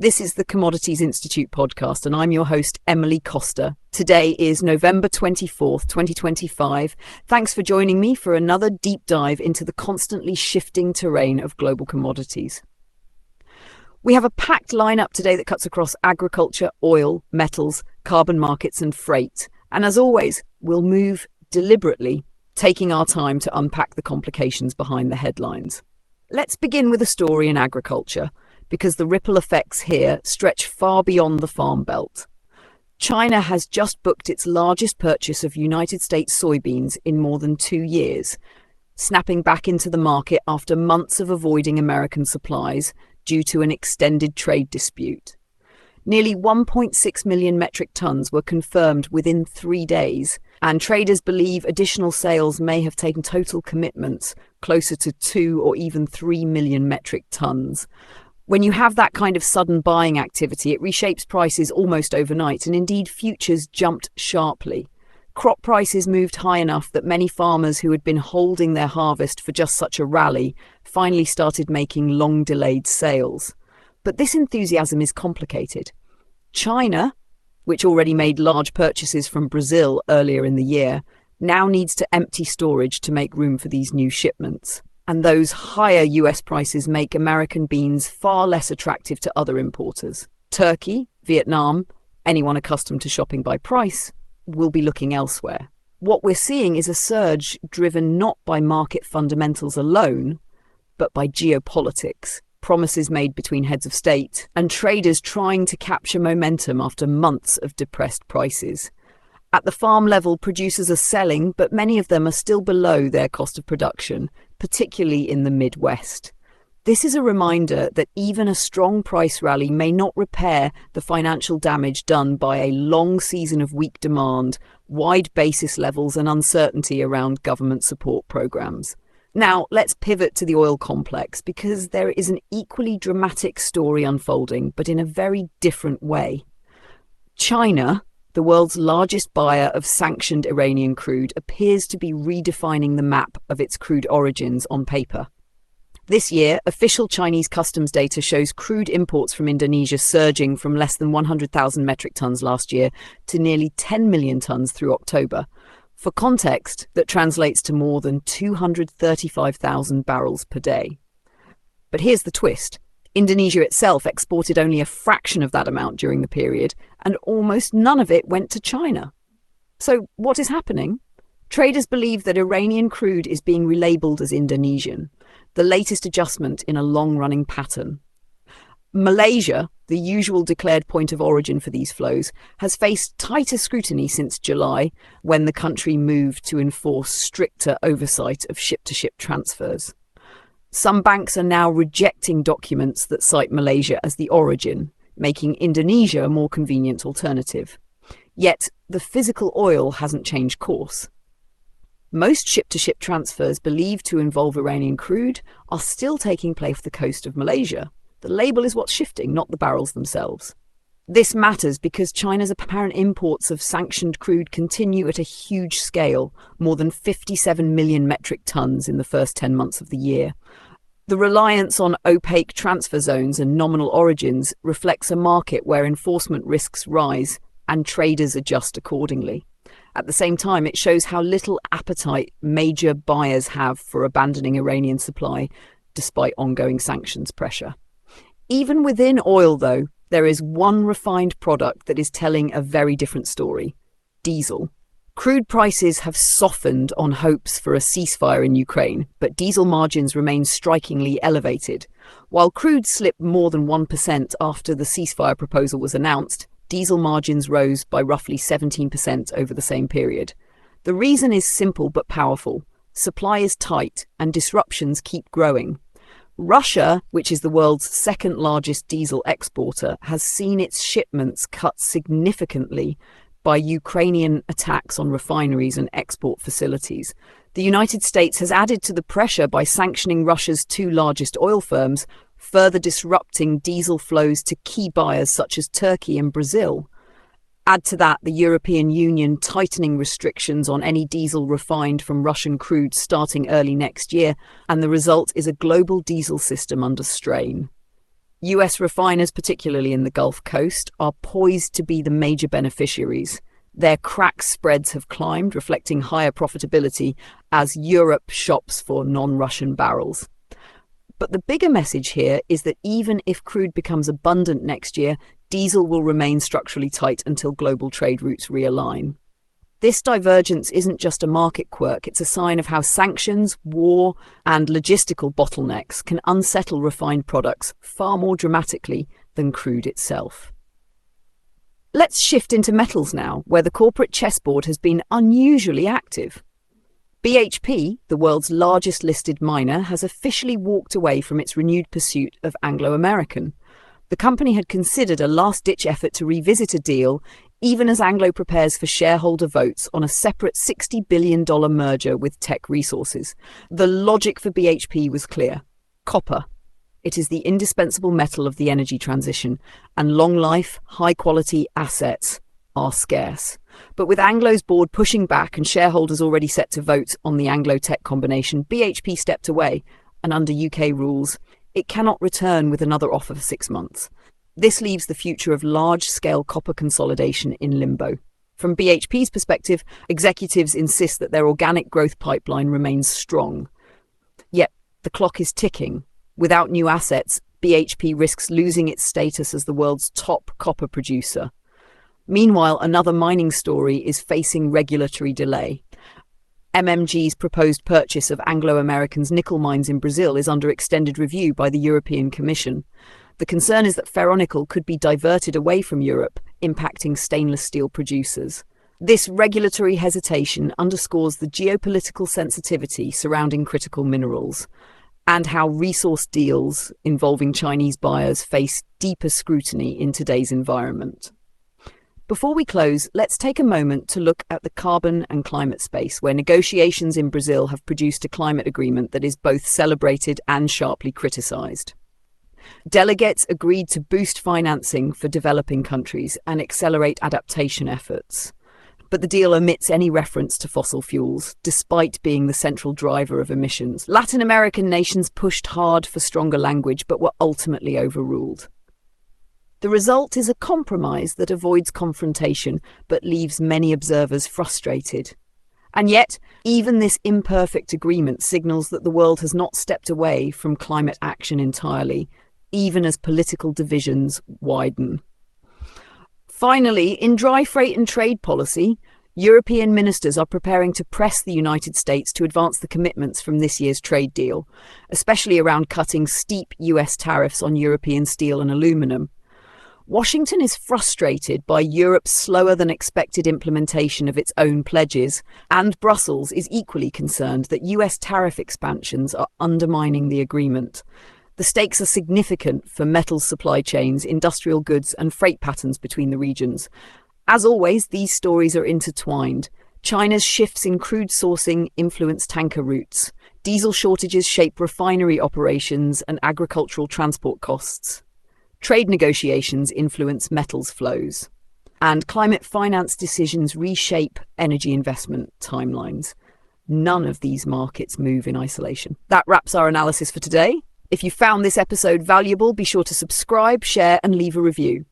This is the Commodities Institute podcast, and I'm your host, Emily Costa. Today is November 24th, 2025. Thanks for joining me for another deep dive into the constantly shifting terrain of global commodities. We have a packed lineup today that cuts across agriculture, oil, metals, carbon markets, and freight. And as always, we'll move deliberately, taking our time to unpack the complications behind the headlines. Let's begin with a story in agriculture, because the ripple effects here stretch far beyond the farm belt. China has just booked its largest purchase of United States soybeans in more than 2 years, snapping back into the market after months of avoiding American supplies due to an extended trade dispute. Nearly 1.6 million metric tons were confirmed within 3 days, and traders believe additional sales may have taken total commitments closer to 2 or even 3 million metric tons. When you have that kind of sudden buying activity, it reshapes prices almost overnight, and indeed futures jumped sharply. Crop prices moved high enough that many farmers who had been holding their harvest for just such a rally finally started making long-delayed sales. But this enthusiasm is complicated. China, which already made large purchases from Brazil earlier in the year, now needs to empty storage to make room for these new shipments. And those higher US prices make American beans far less attractive to other importers. Turkey, Vietnam, anyone accustomed to shopping by price, will be looking elsewhere. What we're seeing is a surge driven not by market fundamentals alone, but by geopolitics, promises made between heads of state, and traders trying to capture momentum after months of depressed prices. At the farm level, producers are selling, but many of them are still below their cost of production, particularly in the Midwest. This is a reminder that even a strong price rally may not repair the financial damage done by a long season of weak demand, wide basis levels, and uncertainty around government support programs. Now, let's pivot to the oil complex, because there is an equally dramatic story unfolding, but in a very different way. China, the world's largest buyer of sanctioned Iranian crude, appears to be redefining the map of its crude origins on paper. This year, official Chinese customs data shows crude imports from Indonesia surging from less than 100,000 metric tons last year to nearly 10 million tons through October. For context, that translates to more than 235,000 barrels per day. But here's the twist. Indonesia itself exported only a fraction of that amount during the period, and almost none of it went to China. So what is happening? Traders believe that Iranian crude is being relabeled as Indonesian, the latest adjustment in a long-running pattern. Malaysia, the usual declared point of origin for these flows, has faced tighter scrutiny since July, when the country moved to enforce stricter oversight of ship-to-ship transfers. Some banks are now rejecting documents that cite Malaysia as the origin, making Indonesia a more convenient alternative. Yet, the physical oil hasn't changed course. Most ship-to-ship transfers believed to involve Iranian crude are still taking place off the coast of Malaysia. The label is what's shifting, not the barrels themselves. This matters because China's apparent imports of sanctioned crude continue at a huge scale, more than 57 million metric tons in the first 10 months of the year. The reliance on opaque transfer zones and nominal origins reflects a market where enforcement risks rise and traders adjust accordingly. At the same time, it shows how little appetite major buyers have for abandoning Iranian supply, despite ongoing sanctions pressure. Even within oil, though, there is one refined product that is telling a very different story: diesel. Crude prices have softened on hopes for a ceasefire in Ukraine, but diesel margins remain strikingly elevated. While crude slipped more than 1% after the ceasefire proposal was announced, diesel margins rose by roughly 17% over the same period. The reason is simple but powerful. Supply is tight and disruptions keep growing. Russia, which is the world's second largest diesel exporter, has seen its shipments cut significantly by Ukrainian attacks on refineries and export facilities. The United States has added to the pressure by sanctioning Russia's 2 largest oil firms, further disrupting diesel flows to key buyers such as Turkey and Brazil. Add to that the European Union tightening restrictions on any diesel refined from Russian crude starting early next year, and the result is a global diesel system under strain. US refiners, particularly in the Gulf Coast, are poised to be the major beneficiaries. Their crack spreads have climbed, reflecting higher profitability as Europe shops for non-Russian barrels. But the bigger message here is that even if crude becomes abundant next year, diesel will remain structurally tight until global trade routes realign. This divergence isn't just a market quirk, it's a sign of how sanctions, war, and logistical bottlenecks can unsettle refined products far more dramatically than crude itself. Let's shift into metals now, where the corporate chessboard has been unusually active. BHP, the world's largest listed miner, has officially walked away from its renewed pursuit of Anglo-American. The company had considered a last-ditch effort to revisit a deal, even as Anglo prepares for shareholder votes on a separate $60 billion merger with Teck Resources. The logic for BHP was clear. Copper. It is the indispensable metal of the energy transition, and long-life, high-quality assets are scarce. But with Anglo's board pushing back and shareholders already set to vote on the Anglo-Teck combination, BHP stepped away, and under UK rules, it cannot return with another offer for 6 months. This leaves the future of large-scale copper consolidation in limbo. From BHP's perspective, executives insist that their organic growth pipeline remains strong. Yet, the clock is ticking. Without new assets, BHP risks losing its status as the world's top copper producer. Meanwhile, another mining story is facing regulatory delay. MMG's proposed purchase of Anglo-American's nickel mines in Brazil is under extended review by the European Commission. The concern is that ferronickel could be diverted away from Europe, impacting stainless steel producers. This regulatory hesitation underscores the geopolitical sensitivity surrounding critical minerals, and how resource deals involving Chinese buyers face deeper scrutiny in today's environment. Before we close, let's take a moment to look at the carbon and climate space, where negotiations in Brazil have produced a climate agreement that is both celebrated and sharply criticised. Delegates agreed to boost financing for developing countries and accelerate adaptation efforts. But the deal omits any reference to fossil fuels, despite being the central driver of emissions. Latin American nations pushed hard for stronger language, but were ultimately overruled. The result is a compromise that avoids confrontation, but leaves many observers frustrated. And yet, even this imperfect agreement signals that the world has not stepped away from climate action entirely, even as political divisions widen. Finally, in dry freight and trade policy, European ministers are preparing to press the United States to advance the commitments from this year's trade deal, especially around cutting steep US tariffs on European steel and aluminum. Washington is frustrated by Europe's slower-than-expected implementation of its own pledges, and Brussels is equally concerned that US tariff expansions are undermining the agreement. The stakes are significant for metals supply chains, industrial goods, and freight patterns between the regions. As always, these stories are intertwined. China's shifts in crude sourcing influence tanker routes. Diesel shortages shape refinery operations and agricultural transport costs. Trade negotiations influence metals flows. And climate finance decisions reshape energy investment timelines. None of these markets move in isolation. That wraps our analysis for today. If you found this episode valuable, be sure to subscribe, share, and leave a review.